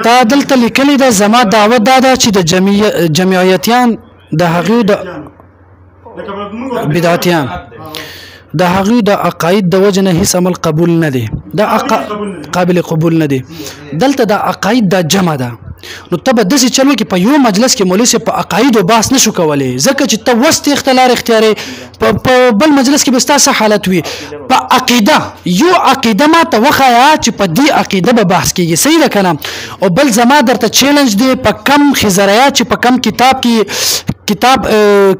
تا دلته لیکلي ده زما دعوت دا ده چې د جمعیتیان د هغوی د بدعتیان د هغوی د عقاید د وجه نه هیڅ عمل قبول نه دی، دا قابل قبول نه دی. دلته د عقاید د جمع ده، نو ته به داسې چل وکړې په یو مجلس کې مولوي صاحب په عقایدو بحث نشو کولی، ځکه چې ته وست اختلار اختیارې، په بل مجلس کې به ستا څه حالت وي. په عقیده یو عقیده ما ته وښایه چې په دې عقیده به بحث کېږي، صحیح ده که نه؟ او بل زما درته چیلنج دی په کم خزریات چې په کم کتاب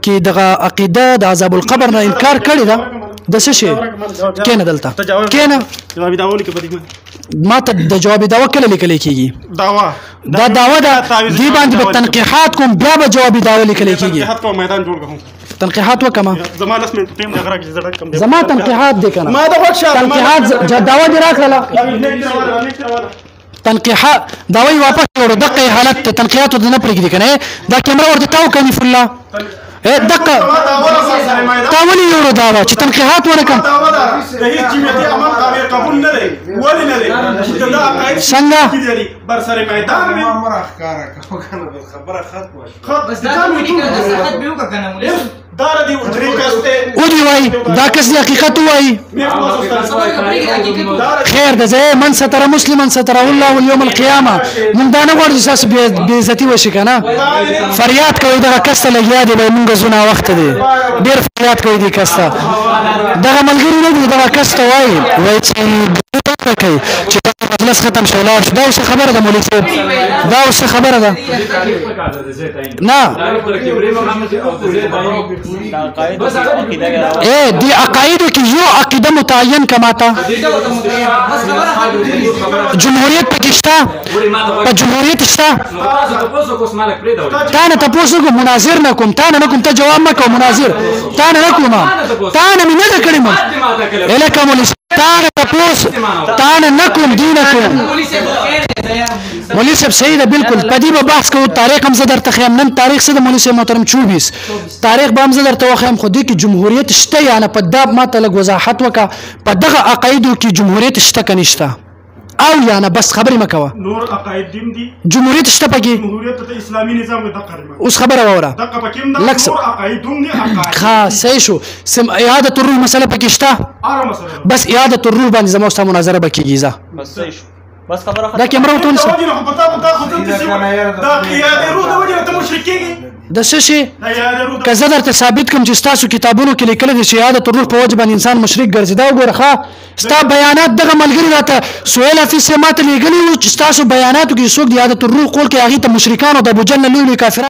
کې دغه عقیده د عذاب القبر نه انکار کړی ده د څه شی کېنه دلته کېنه ما ته د جواب دعوه کله لیکلی کېږي؟ دا دعوه ده، دې باندې به تنقیحات کوم، بیا به جواب دعوه لیکلی کېږي. تنقیحات وکړم زما تنقیحات دی که نه؟ تنقیحات دعوه دې راکړله، تنقیحات دعوه یې واپس وړو، دقه حالت تنقیحاتو ته نه پرېږدي که نه؟ دا کیمره ورته تاو کړه نف الله دقه تا ولې یوړو دعوه چې تنقیحات ونه کړم؟ څنګه؟ ودی وای دا کس دی حقیقت وای خیر ده زه من ستر مسلمان ستر الله واليوم القيامه من دا نه غواړو چې تاسو بې عزتي وشي که نه؟ فریاد کوئ دغه کس ته لګیا دی به مونږ زونه وخت دی ډېر فریاد کوئ دې کس ته. دغه ملګري نه دي دغه کس ته وایي چې کوي چې مجلس ختم شو لاړ شو. دا اوس خبره ده مولوي صاحب، دا اوس خبره ده نه دی عقایدو کې یو عقیده متعین کما ته جمهوریت پکې شته، په جمهوریت شته. تا نه تپوس نه کوم، مناظر نه کوم، تا نه کوم، ته جواب مه کوه، مناظر تا نه کوم، تا نه مې نه ده کړې مه هلکه مولوي تانه تپوس تانه نکوم دی نکوم. مولوی صاحب صحیح ده بالکل، په دې به بحث کوو. تاریخ هم زه درته ښیم، نن تاریخ څه ده مولوي صاحب محترم 24 تاریخ به هم زه درته وښیم، خو دې کې جمهوریت شته یا نه؟ په دا ما ته لږ وضاحت وکړه، په دغه عقایدو کې جمهوریت شته که نشته او یا نه؟ بس خبرې مه کوه. نور عقاید دیم دي، جمهوریت شته پکې؟ جمهوریت ته اسلامي نظام د دقه اوس خبره واوره دقه پکې هم نور عقاید هم دي. ښه صحیح شو. اعاده الروح مسله پکې شته؟ بس اعاده الروح باندې زما ستا مناظره به کېږي. ځه بس صحیح شو، بس خبره دا کیمره ورته ونیسه. دا اعاده روح د وجې نه ته مشرک کېږي د څه شي؟ که زه درته ثابت کړم چې ستاسو کتابونو کې لیکلي دي چې اعاده الروح په وجه باندې انسان مشرک ګرځي، دا وګوره ښه ستا بیانات دغه ملګري راته سهیل حفیظ صاحب ما ته لیږلي وو چې ستاسو بیاناتو کې څوک د اعاده الروح قول کوي هغې ته مشرکان او د ابوجهل نه لوی لوی کافران